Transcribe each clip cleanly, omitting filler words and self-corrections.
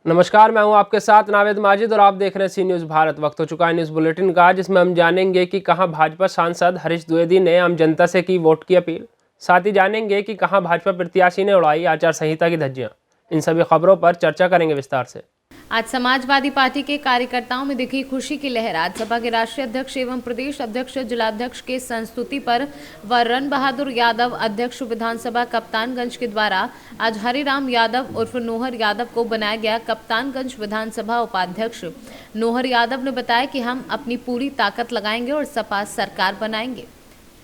नमस्कार, मैं हूं आपके साथ नावेद माजिद और आप देख रहे हैं सी न्यूज़ भारत। वक्त हो चुका है न्यूज़ बुलेटिन का, जिसमें हम जानेंगे कि कहां भाजपा सांसद हरीश द्विवेदी ने आम जनता से की वोट की अपील। साथ ही जानेंगे कि कहां भाजपा प्रत्याशी ने उड़ाई आचार संहिता की धज्जियां। इन सभी खबरों पर चर्चा करेंगे विस्तार से। आज समाजवादी पार्टी के कार्यकर्ताओं में दिखी खुशी की लहर। आज सपा के राष्ट्रीय अध्यक्ष एवं प्रदेश अध्यक्ष जिलाध्यक्ष के संस्तुति पर व रन बहादुर यादव अध्यक्ष विधानसभा कप्तानगंज के द्वारा आज हरिराम यादव उर्फ नोहर यादव को बनाया गया कप्तानगंज विधानसभा उपाध्यक्ष। नोहर यादव ने बताया कि हम अपनी पूरी ताकत लगाएंगे और सपा सरकार बनाएंगे।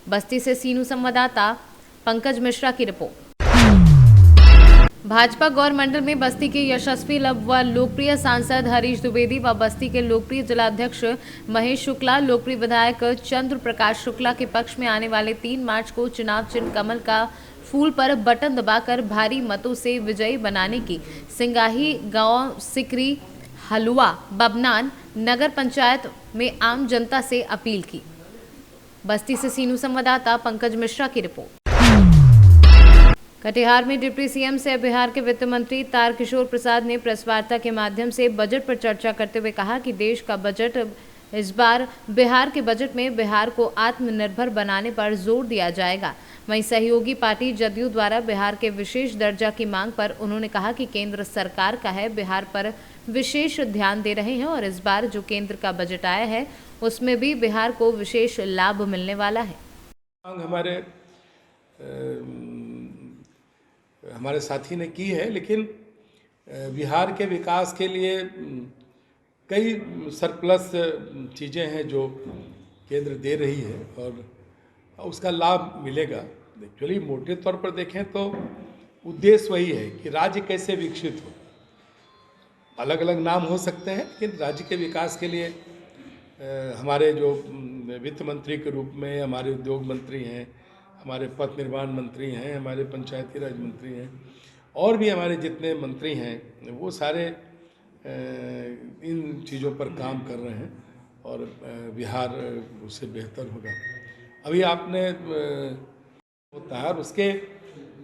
बस्ती से सीनू संवाददाता पंकज मिश्रा की रिपोर्ट। भाजपा गौर मंडल में बस्ती के यशस्वी व लोकप्रिय सांसद हरीश द्विवेदी व बस्ती के लोकप्रिय जिलाध्यक्ष महेश शुक्ला, लोकप्रिय विधायक चंद्र प्रकाश शुक्ला के पक्ष में आने वाले 3 मार्च को चुनाव चिन्ह कमल का फूल पर बटन दबाकर भारी मतों से विजयी बनाने की सिंगाही गांव सिकरी हलुआ बबनान नगर पंचायत में आम जनता से अपील की। बस्ती से सीनू संवाददाता पंकज मिश्रा की रिपोर्ट। कटिहार में डिप्टी सीएम से बिहार के वित्त मंत्री तारकिशोर प्रसाद ने प्रेस वार्ता के माध्यम से बजट पर चर्चा करते हुए कहा कि देश का बजट इस बार बिहार के बजट में बिहार को आत्मनिर्भर बनाने पर जोर दिया जाएगा। वहीं सहयोगी पार्टी जदयू द्वारा बिहार के विशेष दर्जा की मांग पर उन्होंने कहा कि केंद्र सरकार का है, बिहार पर विशेष ध्यान दे रहे हैं और इस बार जो केंद्र का बजट आया है उसमें भी बिहार को विशेष लाभ मिलने वाला है। हमारे साथी ने की है, लेकिन बिहार के विकास के लिए कई सरप्लस चीज़ें हैं जो केंद्र दे रही है और उसका लाभ मिलेगा। एक्चुअली मोटे तौर पर देखें तो उद्देश्य वही है कि राज्य कैसे विकसित हो। अलग अलग नाम हो सकते हैं, लेकिन राज्य के विकास के लिए हमारे जो वित्त मंत्री के रूप में हमारे उद्योग मंत्री हैं, हमारे पथ निर्माण मंत्री हैं, हमारे पंचायती राज मंत्री हैं और भी हमारे जितने मंत्री हैं वो सारे इन चीज़ों पर काम कर रहे हैं और बिहार उससे बेहतर होगा। अभी आपने होता है और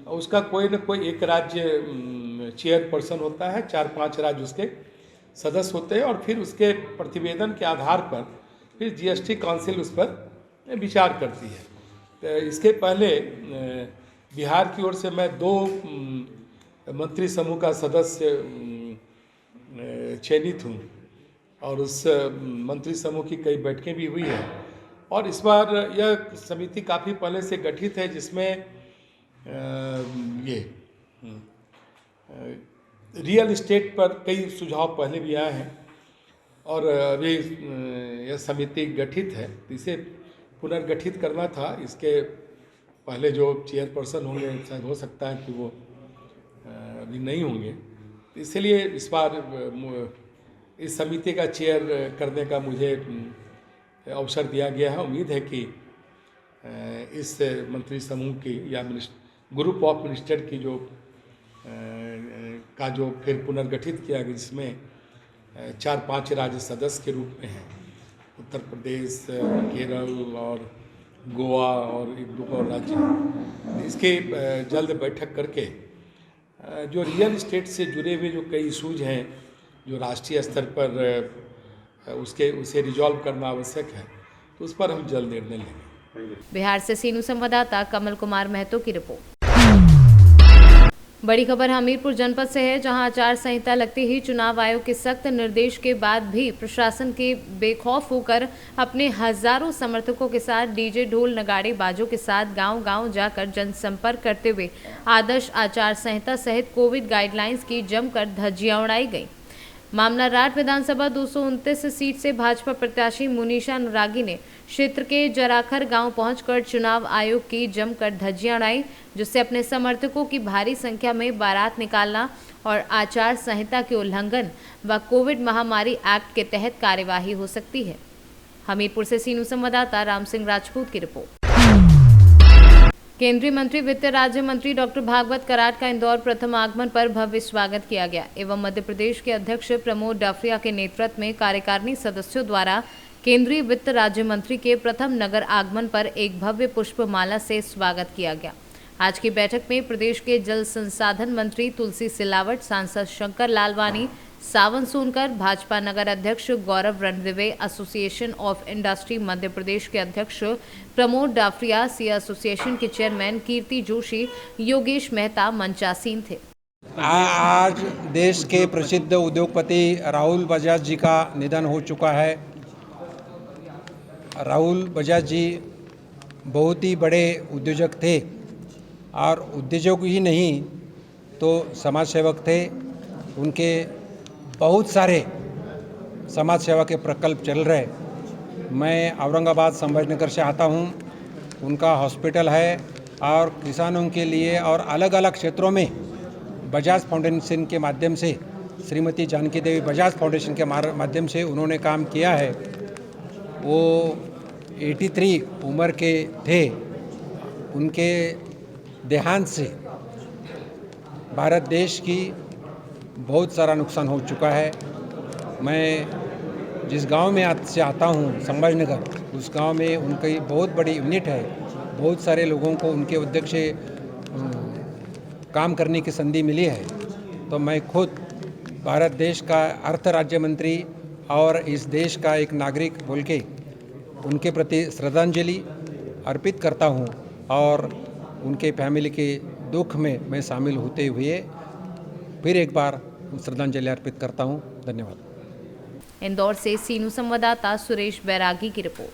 उसका कोई न कोई एक राज्य चेयरपर्सन होता है, 4-5 राज्य उसके सदस्य होते हैं और फिर उसके प्रतिवेदन के आधार पर फिर जीएसटी काउंसिल उस पर विचार करती है। तो इसके पहले बिहार की ओर से मैं 2 मंत्री समूह का सदस्य चयनित हूँ और उस मंत्री समूह की कई बैठकें भी हुई हैं और इस बार यह समिति काफ़ी पहले से गठित है, जिसमें ये रियल इस्टेट पर कई सुझाव पहले भी आए हैं और अभी यह समिति गठित है। इसे पुनर्गठित करना था। इसके पहले जो चेयरपर्सन होंगे शायद हो सकता है कि वो अभी नहीं होंगे, इसलिए इस बार इस समिति का चेयर करने का मुझे अवसर दिया गया है। उम्मीद है कि इस मंत्री समूह की या ग्रुप ऑफ मिनिस्टर की जो फिर पुनर्गठित किया गया, जिसमें 4-5 राज्य सदस्य के रूप में हैं, उत्तर प्रदेश, केरल और गोवा और 1-2 और राज्य, इसके जल्द बैठक करके जो रियल इस्टेट से जुड़े हुए जो कई इशूज हैं जो राष्ट्रीय स्तर पर उसे रिजॉल्व करना आवश्यक है, तो उस पर हम जल्द निर्णय लेंगे। बिहार से सीनू संवाददाता कमल कुमार महतो की रिपोर्ट। बड़ी खबर हमीरपुर जनपद से है, जहां आचार संहिता लगते ही चुनाव आयोग के सख्त निर्देश के बाद भी प्रशासन के बेखौफ होकर अपने हजारों समर्थकों के साथ डीजे ढोल नगाड़े बाजों के साथ गांव-गांव जाकर जनसंपर्क करते हुए आदर्श आचार संहिता सहित कोविड गाइडलाइंस की जमकर धज्जियां उड़ाई गई। मामला राठ विधानसभा 229 सीट से भाजपा प्रत्याशी मुनीषा अनुरागी ने क्षेत्र के जराखर गांव पहुंचकर चुनाव आयोग की जमकर धज्जियां उड़ाई, जिससे अपने समर्थकों की भारी संख्या में बारात निकालना और आचार संहिता के उल्लंघन व कोविड महामारी एक्ट के तहत कार्यवाही हो सकती है। हमीरपुर से सीनू संवाददाता राम सिंह राजपूत की रिपोर्ट। केंद्रीय मंत्री वित्त राज्य मंत्री डॉक्टर भागवत कराट का इंदौर प्रथम आगमन पर भव्य स्वागत किया गया एवं मध्य प्रदेश के अध्यक्ष प्रमोद डाफरिया के नेतृत्व में कार्यकारिणी सदस्यों द्वारा केंद्रीय वित्त राज्य मंत्री के प्रथम नगर आगमन पर एक भव्य पुष्पमाला से स्वागत किया गया। आज की बैठक में प्रदेश के जल संसाधन मंत्री तुलसी सिलावट, सांसद शंकर लालवानी, सावन सोनकर, भाजपा नगर अध्यक्ष गौरव Ranadive, association of industry Madhya Pradesh के अध्यक्ष प्रमोद डाफरिया, सी एसोसिएशन के चेयरमैन कीर्ति जोशी, योगेश मेहता मंचासीन थे। आज देश के प्रसिद्ध उद्योगपति राहुल बजाज जी का निधन हो चुका है। राहुल बजाज जी बहुत ही बड़े उद्योजक थे और उद्योजक ही नहीं तो समाज सेवक थे। उनके बहुत सारे समाज सेवा के प्रकल्प चल रहे। मैं औरंगाबाद संभाजीनगर से आता हूँ। उनका हॉस्पिटल है और किसानों के लिए और अलग अलग क्षेत्रों में बजाज फाउंडेशन के माध्यम से, श्रीमती जानकी देवी बजाज फाउंडेशन के माध्यम से उन्होंने काम किया है। वो 83 उम्र के थे। उनके देहांत से भारत देश की बहुत सारा नुकसान हो चुका है। मैं जिस गांव में से आता हूं, संभाजीनगर, उस गांव में उनकी बहुत बड़ी यूनिट है। बहुत सारे लोगों को उनके उद्योग से काम करने की संधि मिली है। तो मैं खुद भारत देश का अर्थ राज्य मंत्री और इस देश का एक नागरिक बोल के उनके प्रति श्रद्धांजलि अर्पित करता हूं और उनके फैमिली के दुख में मैं शामिल होते हुए फिर एक बार श्रद्धांजलि अर्पित करता हूं। धन्यवाद। इंदौर से सीनू संवाददाता सुरेश बैरागी की रिपोर्ट।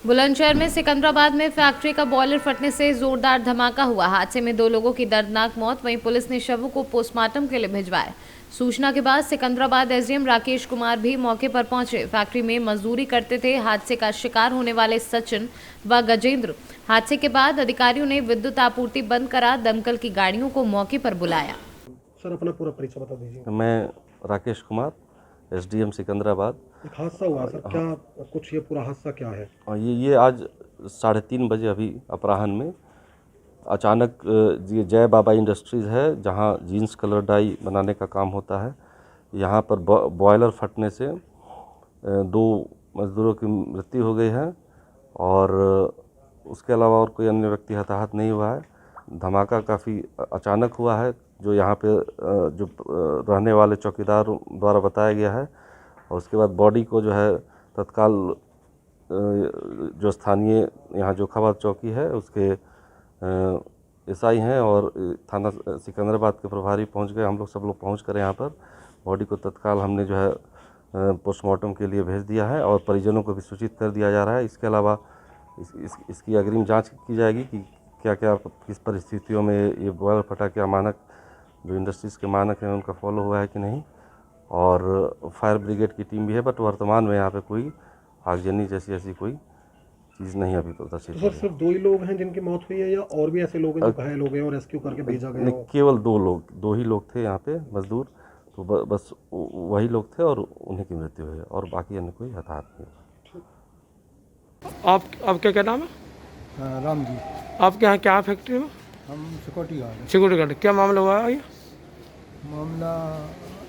बुलंदशहर में सिकंदराबाद में फैक्ट्री का बॉयलर फटने से जोरदार धमाका हुआ। हादसे में 2 लोगों की दर्दनाक मौत। वहीं पुलिस ने शवों को पोस्टमार्टम के लिए भिजवाया। सूचना के बाद सिकंदराबाद एसडीएम राकेश कुमार भी मौके पर पहुंचे। फैक्ट्री में मजदूरी करते थे हादसे का शिकार होने वाले सचिन व गजेंद्र। हादसे के बाद अधिकारियों ने विद्युत आपूर्ति बंद करा दमकल की गाड़ियों को मौके पर बुलाया। सर, अपना पूरा परिचय बता दीजिए। मैं राकेश कुमार, एसडीएम सिकंदराबाद। एक हादसा हुआ सर, क्या कुछ ये पूरा हादसा क्या है? और ये आज 3:30 बजे अभी अपराह्न में अचानक ये जय बाबा इंडस्ट्रीज़ है जहां जीन्स कलर डाई बनाने का काम होता है। यहां पर बॉयलर फटने से 2 मजदूरों की मृत्यु हो गई है और उसके अलावा और कोई अन्य व्यक्ति हताहत नहीं हुआ है। धमाका काफ़ी अचानक हुआ है, जो यहाँ पे जो रहने वाले चौकीदार द्वारा बताया गया है। और उसके बाद बॉडी को जो है तत्काल जो स्थानीय यहाँ जो खबर चौकी है उसके एसआई हैं और थाना सिकंदराबाद के प्रभारी पहुँच गए। हम लोग सब लोग पहुँच कर यहाँ पर बॉडी को तत्काल हमने जो है पोस्टमार्टम के लिए भेज दिया है और परिजनों को भी सूचित कर दिया जा रहा है। इसके अलावा इसकी अग्रिम जांच की जाएगी कि क्या क्या किस परिस्थितियों में ये बॉयलर फटा, क्या मानक जो इंडस्ट्रीज़ के मानक हैं उनका फॉलो हुआ है कि नहीं। और फायर ब्रिगेड की टीम भी है, बट वर्तमान में यहाँ पे कोई आगजनी जैसी ऐसी कोई चीज़ नहीं अभी तो दर्शित। सर, सिर्फ 2 ही लोग हैं जिनकी मौत हुई है या और भी ऐसे लोग हैं जो घायल हो गए और रेस्क्यू करके भेजा गया? नहीं, केवल 2 ही लोग थे यहाँ पे मजदूर, तो बस वही लोग थे और उन्हीं की मृत्यु हुई है और बाकी अन्य कोई हताहत नहीं। आपका क्या नाम है? राम जी। आपके यहाँ क्या फैक्ट्री में? हम सिक्योरिटी गार्ड हैं। Security guard. क्या मामला हुआ है? मामला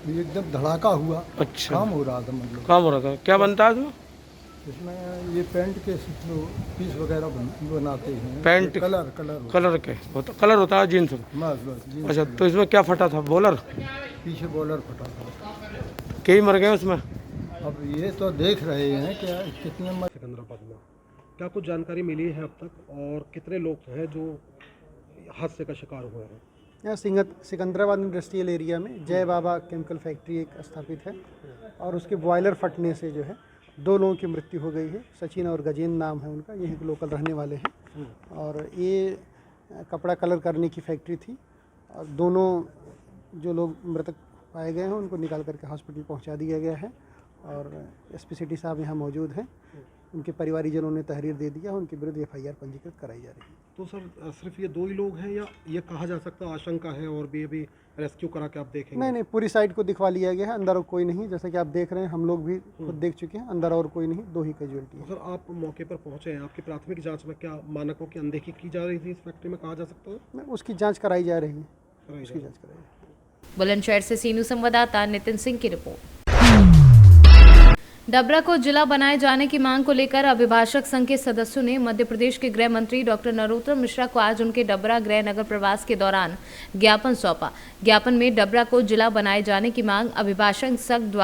एकदम धड़ाका हुआ। अच्छा, काम हो रहा था, मतलब काम हो रहा था। क्या बनता है इसमें? इसमें ये पेंट के पीस वगैरह बनाते हैं। पेंट कलर कलर होता है जीन्स। बस। अच्छा, तो इसमें क्या फटा था? बॉलर? पीछे बॉलर फटा था। कई मर गए उसमें? अब ये तो देख रहे हैं क्या कितने सिकंदराबाद में क्या कुछ जानकारी मिली है अब तक, और कितने लोग हैं जो हादसे का शिकार हुए हैं? यहाँ सिकंदराबाद इंडस्ट्रियल एरिया में जय बाबा केमिकल फैक्ट्री एक स्थापित है और उसके बॉयलर फटने से जो है 2 लोगों की मृत्यु हो गई है। सचिन और गजेंद्र नाम है उनका, यहीं के लोकल रहने वाले हैं। और ये कपड़ा कलर करने की फैक्ट्री थी और दोनों जो लोग मृतक पाए गए हैं उनको निकाल करके हॉस्पिटल पहुंचा दिया गया है और एसपी सिटी साहब यहाँ मौजूद हैं। उनके परिवारीजनों ने तहरीर दे दिया, उनके विरुद्ध एफआईआर पंजीकृत कराई जा रही है। तो सर, सिर्फ ये 2 ही लोग हैं या ये कहा जा सकता है आशंका है और भी अभी रेस्क्यू करा के आप देखेंगे? नहीं, पूरी साइड को दिखवा लिया गया है, अंदर और कोई नहीं। जैसा कि आप देख रहे हैं, हम लोग भी खुद देख चुके हैं, अंदर और कोई नहीं, 2 ही कैजुअलिटी है। सर, आप मौके पर पहुंचे हैं, आपकी प्राथमिक जांच में क्या मानकों की अनदेखी की जा रही थी इस फैक्ट्री में, कहा जा सकता है? उसकी जाँच कराई जा रही है, उसकी जाँच कराई है। बुलंदशहर से सीनू संवाददाता नितिन सिंह की रिपोर्ट। डबरा को जिला बनाए जाने की मांग को लेकर अभिभाषक संघ के सदस्यों ने मध्य प्रदेश के गृह मंत्री डॉक्टर नरोत्तम मिश्रा को आज उनके डबरा गृह नगर प्रवास के दौरान ज्ञापन सौंपा। ज्ञापन में डबरा को जिला बनाए जाने की मांग अभिभाषक संघ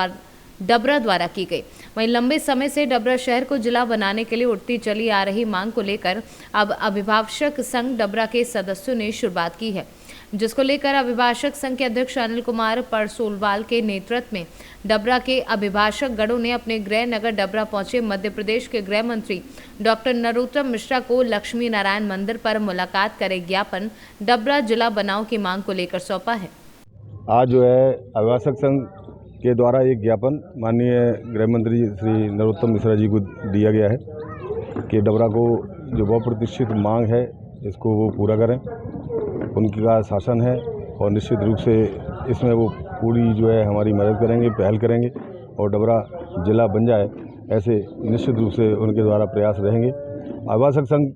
डबरा द्वारा की गई। वहीं लंबे समय से डबरा शहर को जिला बनाने के लिए उठती चली आ रही मांग को लेकर अब अभिभाषक संघ डबरा के सदस्यों ने शुरुआत की है, जिसको लेकर अभिभाषक संघ के अध्यक्ष अनिल कुमार परसोलवाल के नेतृत्व में डबरा के अभिभाषक गणों ने अपने गृह नगर डबरा पहुंचे मध्य प्रदेश के गृह मंत्री डॉक्टर नरोत्तम मिश्रा को लक्ष्मी नारायण मंदिर पर मुलाकात कर ज्ञापन डबरा जिला बनाओ की मांग को लेकर सौंपा है। आज जो है अभिभाषक संघ के द्वारा एक ज्ञापन माननीय गृह मंत्री श्री नरोत्तम मिश्रा जी को दिया गया है कि डबरा को जो बहुप्रतीक्षित मांग है इसको वो पूरा करें। उनका शासन है और निश्चित रूप से इसमें वो पूरी जो है हमारी मदद करेंगे, पहल करेंगे और डबरा जिला बन जाए, ऐसे निश्चित रूप से उनके द्वारा प्रयास रहेंगे। अभिभाषक संघ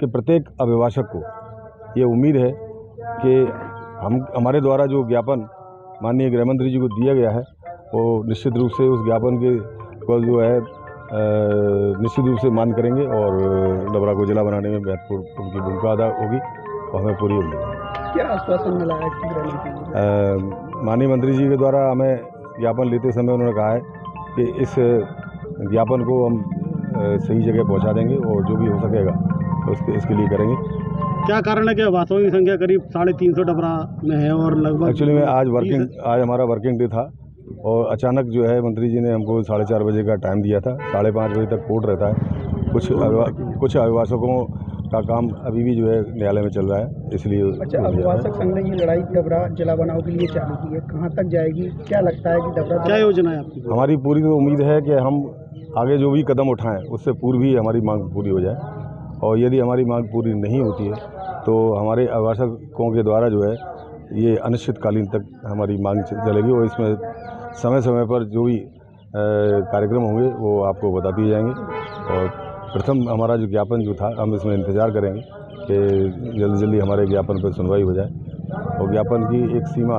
के प्रत्येक अभिभाषक को ये उम्मीद है कि हमारे द्वारा जो ज्ञापन माननीय गृह मंत्री जी को दिया गया है वो निश्चित रूप से उस ज्ञापन के को जो है निश्चित रूप से मान करेंगे और डबरा को जिला बनाने में महत्वपूर्ण उनकी भूमिका अदा होगी और हमें पूरी उम्मीद है। क्या आश्वासन मिला है? माननीय मंत्री जी के द्वारा हमें ज्ञापन लेते समय उन्होंने कहा है कि इस ज्ञापन को हम सही जगह पहुंचा देंगे और जो भी हो सकेगा तो इसके लिए करेंगे। क्या कारण है कि आवासों की संख्या करीब 350 डबरा में है और लगभग एक्चुअली में आज हमारा वर्किंग डे था और अचानक जो है मंत्री जी ने हमको 4:30 बजे का टाइम दिया था। 5:30 बजे तक कोर्ट रहता है। कुछ अभिभाषकों का काम अभी भी जो है न्यायालय में चल रहा है, इसलिए। अच्छा, अभिभाषक संघ ने ये लड़ाई डबरा जिला बनाओ के लिए चालू की है, कहाँ तक जाएगी? क्या लगता है कि डबरा क्या योजना है आपकी? हमारी पूरी तो उम्मीद है कि हम आगे जो भी कदम उठाएं उससे पूर्व ही हमारी मांग पूरी हो जाए और यदि हमारी मांग पूरी नहीं होती है तो हमारे अभिभाषकों के द्वारा जो है ये अनिश्चितकालीन तक हमारी मांग चलेगी और इसमें समय समय पर जो भी कार्यक्रम होंगे वो आपको बता दिए जाएंगे। और प्रथम हमारा जो ज्ञापन जो था हम इसमें इंतज़ार करेंगे कि जल्दी जल्दी हमारे ज्ञापन पर सुनवाई हो जाए और ज्ञापन की एक सीमा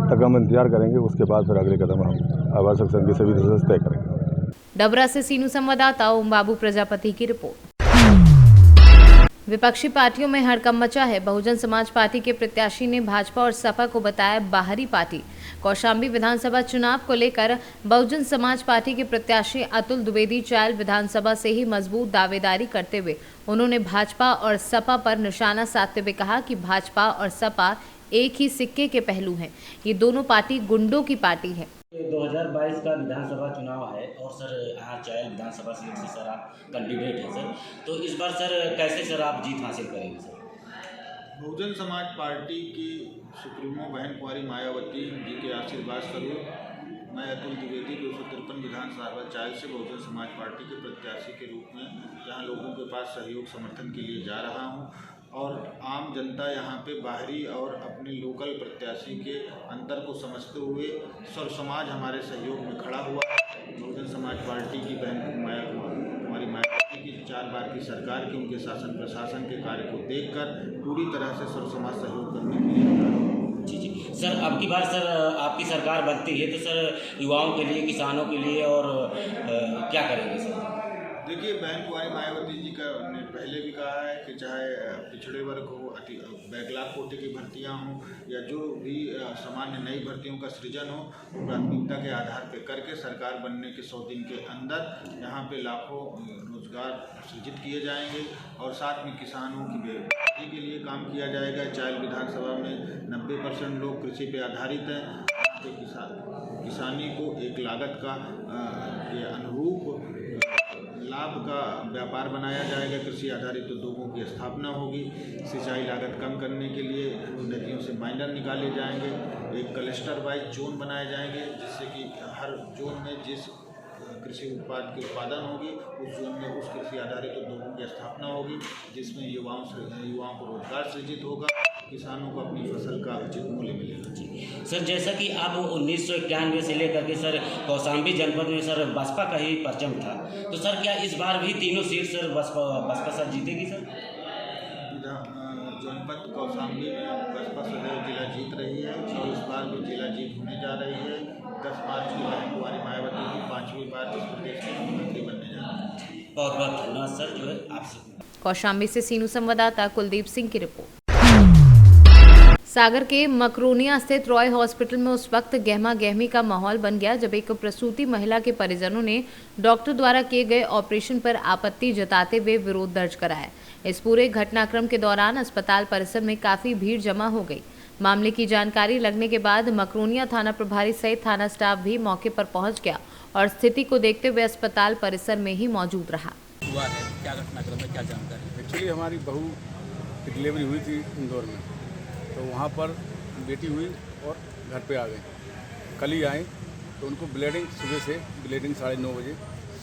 तक हम इंतजार करेंगे। उसके बाद फिर अगले कदम हम अभिभाषक संघ के सभी सदस्य तय करेंगे। डबरा से सीनू संवाददाता ओम बाबू प्रजापति की रिपोर्ट। विपक्षी पार्टियों में हड़कंप मचा है। बहुजन समाज पार्टी के प्रत्याशी ने भाजपा और सपा को बताया बाहरी पार्टी। कौशाम्बी विधानसभा चुनाव को लेकर बहुजन समाज पार्टी के प्रत्याशी अतुल द्विवेदी चायल विधानसभा से ही मजबूत दावेदारी करते हुए उन्होंने भाजपा और सपा पर निशाना साधते हुए कहा कि भाजपा और सपा एक ही सिक्के के पहलू हैं। ये दोनों पार्टी गुंडों की पार्टी है। 2022 का विधानसभा चुनाव है और सर यहाँ चायल विधानसभा सीट से सर आप कैंडिडेट हैं सर, तो इस बार सर कैसे सर आप जीत हासिल करेंगे सर? बहुजन समाज पार्टी की सुप्रीमो बहन कुंवारी मायावती जी के आशीर्वाद स्वरूप मैं अतुल द्विवेदी 253 विधानसभा चायल से बहुजन समाज पार्टी के प्रत्याशी के रूप में यहाँ लोगों के पास सहयोग समर्थन के लिए जा रहा हूँ और आम जनता यहाँ पे बाहरी और अपने लोकल प्रत्याशी के अंतर को समझते हुए सर्व समाज हमारे सहयोग में खड़ा हुआ। बहुजन समाज पार्टी की बहन कुंवारी मायावती की 4 बार की सरकार के उनके शासन प्रशासन के कार्य को देखकर पूरी तरह से सर्व समाज सहयोग करने के लिए। जी सर, अब की बार सर आपकी सरकार बनती है तो सर युवाओं के लिए, किसानों के लिए और क्या करेंगे सर? देखिए, बहन कुंवारी मायावती जी का ने पहले भी कहा है कि चाहे पिछड़े वर्ग हो, बैकलॉग कोटे की भर्तियां हों या जो भी सामान्य नई भर्तियों का सृजन हो, प्राथमिकता के आधार पर करके सरकार बनने के 100 दिन के अंदर यहाँ पे लाखों रोजगार सृजित किए जाएंगे और साथ में किसानों की बेरोजगारी के लिए काम किया जाएगा। चायल विधानसभा में 90% लोग कृषि पे आधारित हैं। किसानी को एक लागत का के अनुरूप लाभ का व्यापार बनाया जाएगा। कृषि आधारित उद्योगों की स्थापना होगी। सिंचाई लागत कम करने के लिए नदियों से माइनर निकाले जाएंगे। एक क्लस्टर वाइज जोन बनाए जाएंगे जिससे कि हर जोन में जिस कृषि उत्पाद की उत्पादन होगी उस जोन में उस कृषि आधारित उद्योगों की स्थापना होगी जिसमें युवाओं को रोजगार सृजित होगा, किसानों को अपनी फसल का उचित मूल्य मिलेगा। सर, जैसा कि अब 1991 से लेकर के सर कौशाम्बी जनपद में सर बसपा का ही परचम था, तो सर क्या इस बार भी तीनों सीट सर बसपा सर जीतेगी सर? जनपद कौशाम्बी में बसपा सदैव जिला जीत रही है और इस बार भी जिला जीत होने जा रही है। 10 मार्च की बहन कुंवारी मायावती की 5वीं बार इस प्रदेश के मुख्यमंत्री बनने जा रहे हैं। बहुत बहुत धन्यवाद सर जो है आपसे। कौशाम्बी से सीनू संवाददाता कुलदीप सिंह की रिपोर्ट। सागर के मकरोनिया स्थित रॉय हॉस्पिटल में उस वक्त गहमा गहमी का माहौल बन गया जब एक प्रसूति महिला के परिजनों ने डॉक्टर द्वारा किए गए ऑपरेशन पर आपत्ति जताते हुए विरोध दर्ज कराया। इस पूरे घटनाक्रम के दौरान अस्पताल परिसर में काफी भीड़ जमा हो गई। मामले की जानकारी लगने के बाद मकरोनिया थाना प्रभारी सहित थाना स्टाफ भी मौके पर पहुंच गया और स्थिति को देखते हुए अस्पताल परिसर में ही मौजूद रहा। हुआ है क्या घटनाक्रम है, क्या जानकारी? एक्चुअली हमारी बहू की डिलीवरी हुई थी इंदौर में, तो वहाँ पर बेटी हुई और घर पे आ गए। कल ही आए तो उनको ब्लीडिंग सुबह से 9:30 बजे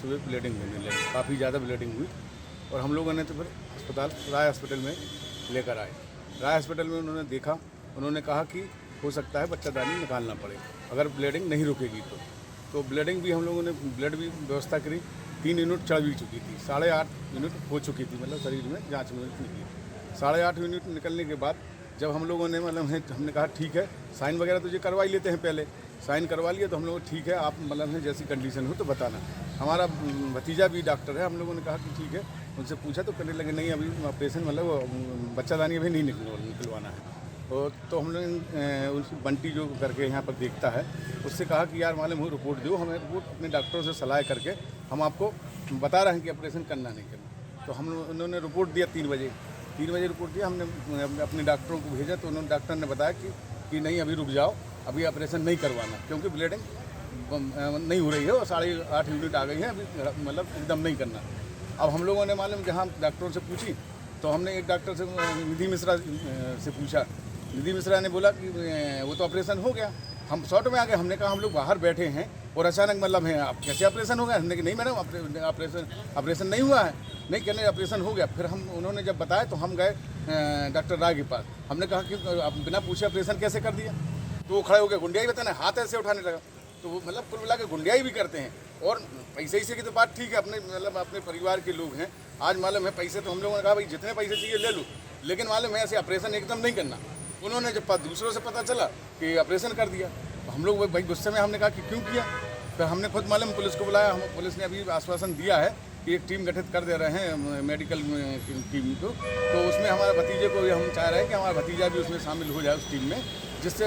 सुबह ब्लीडिंग होने लगी, काफ़ी ज़्यादा ब्लीडिंग हुई और हम लोगों ने तो फिर अस्पताल राय हॉस्पिटल में लेकर आए। राय हॉस्पिटल में उन्होंने देखा, उन्होंने कहा कि हो सकता है बच्चादानी निकालना पड़े अगर ब्लीडिंग नहीं रुकेगी तो ब्लीडिंग भी हम लोगों ने ब्लड भी व्यवस्था करी। 3 यूनिट चढ़ भी चुकी थी, 8.5 यूनिट हो चुकी थी, मतलब शरीर में जाँच में निकली। 8.5 यूनिट निकलने के बाद जब हम लोगों ने हमने कहा ठीक है साइन वगैरह तो ये करवा ही लेते हैं, पहले साइन करवा लिए तो हम लोग ठीक है आप जैसी कंडीशन हो तो बताना। हमारा भतीजा भी डॉक्टर है, हम लोगों ने कहा कि ठीक है, उनसे पूछा तो करने लगे नहीं अभी ऑपरेशन बच्चादानी अभी नहीं निकलवाना है। और तो हम लोग उनकी बंटी जो करके यहाँ पर देखता है उससे कहा कि यार मालूम हो रिपोर्ट दो, हमें रिपोर्ट अपने डॉक्टरों से सलाह करके हम आपको बता रहे हैं कि ऑपरेशन करना नहीं करना। तो उन्होंने रिपोर्ट दिया 3 बजे रिपोर्ट दिया। हमने अपने डॉक्टरों को भेजा तो उन्होंने डॉक्टर ने बताया कि नहीं अभी रुक जाओ, अभी ऑपरेशन नहीं करवाना क्योंकि ब्लीडिंग नहीं हो रही है और 8.5 यूनिट आ गई है, अभी मतलब एकदम नहीं करना। अब हम लोगों ने मालूम जहाँ डॉक्टरों से पूछी तो हमने एक डॉक्टर से निधि मिश्रा से पूछा। निधि मिश्रा ने बोला कि वो तो ऑपरेशन हो गया। हम शॉर्ट में आ गए, हमने कहा हम लोग बाहर बैठे हैं और अचानक मतलब है आप कैसे ऑपरेशन हो गया? हमने कहा नहीं मैडम ऑपरेशन नहीं हुआ है। नहीं कहने ऑपरेशन हो गया। फिर उन्होंने जब बताया तो हम गए डॉक्टर राय के पास। हमने कहा कि आप बिना पूछे ऑपरेशन कैसे कर दिया? तो वो खड़े हो गए, गुंडियाई बताने, हाथ ऐसे उठाने लगा। तो वो मतलब कुल मिला के गुंडियाई भी करते हैं। और पैसे की तो बात ठीक है, अपने परिवार के लोग हैं। आज मालूम है पैसे तो हम लोगों ने कहा भाई जितने पैसे चाहिए ले लो, लेकिन मालूम है ऐसे ऑपरेशन एकदम नहीं करना। उन्होंने जब दूसरों से पता चला कि ऑपरेशन कर दिया तो हम लोग भाई गुस्से में हमने कहा कि क्यों किया। फिर हमने खुद मालूम पुलिस को बुलाया। पुलिस ने अभी आश्वासन दिया है कि एक टीम गठित कर दे रहे हैं मेडिकल टीम को। तो उसमें हमारे भतीजे को भी हम चाह रहे हैं कि हमारा भतीजा भी उसमें शामिल हो जाए उस टीम में, जिससे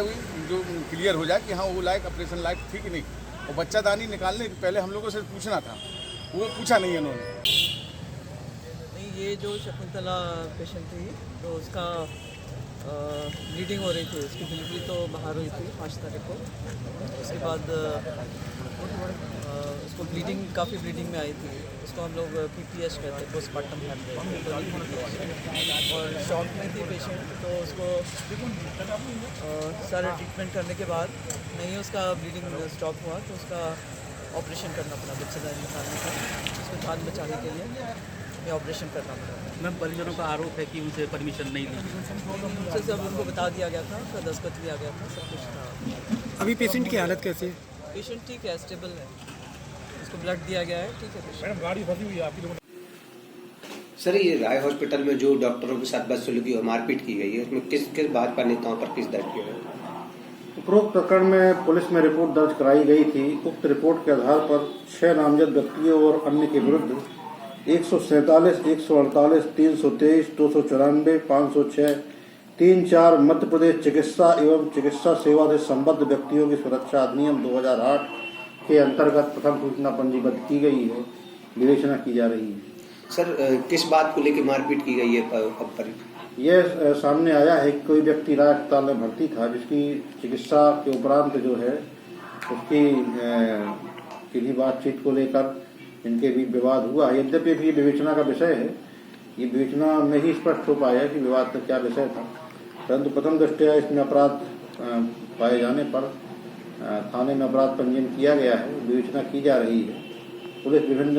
जो क्लियर हो जाए कि हाँ वो लायक ऑपरेशन लायक थी कि नहीं। और बच्चादानी निकालने के पहले हम लोगों से पूछना था, वो पूछा नहीं उन्होंने। नहीं, ये जो शकुंतला पेशेंट थी तो उसका ब्लीडिंग हो रही थी, उसकी डिलीवरी तो बाहर हुई थी 5 तारीख को। उसके बाद उसको ब्लीडिंग काफ़ी ब्लीडिंग में आई थी। उसको हम लोग PPH कहते हैं, पोस्टमार्टम हेमरेज। और शॉक में थी पेशेंट, तो उसको सारे ट्रीटमेंट करने के बाद नहीं उसका ब्लीडिंग स्टॉप हुआ तो उसका ऑपरेशन करना पड़ा, बच्चेदानी निकालने का। उसको जान बचाने के लिए ये ऑपरेशन करना पड़ा। मैम परिजनों का आरोप है कि उनसे परमिशन नहीं ली। उससे सब उनको बता दिया गया था, उसका दस्तखत लिया गया था, सब कुछ था। अभी पेशेंट की हालत कैसी है? पेशेंट ठीक है, स्टेबल है, उसको ब्लड दिया गया है, ठीक है पेशेंट। मैडम गाड़ी फंसी हुई है आपकी लोगों। सर ये राय हॉस्पिटल में जो डॉक्टरों के साथ बदसलूकी और मारपीट की गई है उसमें किस भाजपा नेताओं पर केस दर्ज किया गया? उपरोक्त प्रकरण में पुलिस में रिपोर्ट दर्ज कराई गई थी। उक्त रिपोर्ट के आधार पर 6 नामजद व्यक्तियों और अन्य के विरुद्ध 147, 148, 323, 294, 506, 34 मध्य प्रदेश चिकित्सा एवं चिकित्सा सेवा से संबद्ध व्यक्तियों की सुरक्षा अधिनियम 2008 के अंतर्गत प्रथम सूचना पंजीबद्ध की गई है, विवेचना की जा रही है। सर किस बात को लेकर मारपीट की गई है? यह सामने आया है कि कोई व्यक्ति राय अस्पताल में भर्ती था जिसकी चिकित्सा के उपरांत जो है उसकी किसी बातचीत को लेकर इनके बीच विवाद हुआ। यद्यपि ये विवेचना का विषय है, ये विवेचना में ही स्पष्ट हो पाया कि विवाद का क्या विषय था, परंतु प्रथम दृष्टया इसमें अपराध पाए जाने पर थाने में अपराध पंजीयन किया गया है, विवेचना की जा रही है। पुलिस विभिन्न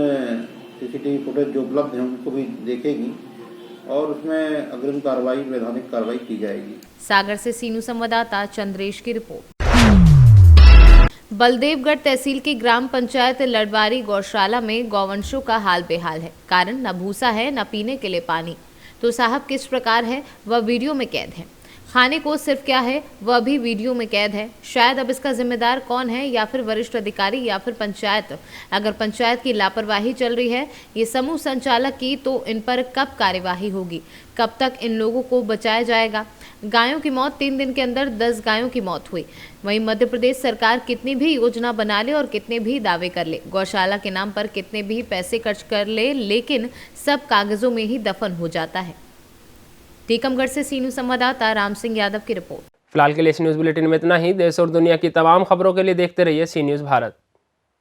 CCTV फुटेज जो उपलब्ध हैं उनको भी देखेगी और उसमें अग्रिम कार्रवाई, वैधानिक कार्रवाई की जाएगी। सागर से सीनू संवाददाता चंद्रेश की रिपोर्ट। बलदेवगढ़ तहसील की ग्राम पंचायत लड़वारी गौशाला में गौवंशों का हाल बेहाल है। कारण न भूसा है न पीने के लिए पानी। तो साहब किस प्रकार है वह वीडियो में कैद है। खाने को सिर्फ क्या है वह भी वीडियो में कैद है। शायद अब इसका जिम्मेदार कौन है, या फिर वरिष्ठ अधिकारी या फिर पंचायत। अगर पंचायत की लापरवाही चल रही है ये समूह संचालक की, तो इन पर कब कार्यवाही होगी, कब तक इन लोगों को बचाया जाएगा। गायों की मौत, 3 दिन के अंदर 10 गायों की मौत हुई। वहीं मध्य प्रदेश सरकार कितनी भी योजना बना ले और कितने भी दावे कर ले, गौशाला के नाम पर कितने भी पैसे खर्च कर ले, लेकिन सब कागजों में ही दफन हो जाता है। टीकमगढ़ से सी न्यूज़ संवाददाता राम सिंह यादव की रिपोर्ट। फिलहाल के लिए सी न्यूज़ बुलेटिन में इतना ही। देश और दुनिया की तमाम खबरों के लिए देखते रहिए सी न्यूज़ भारत।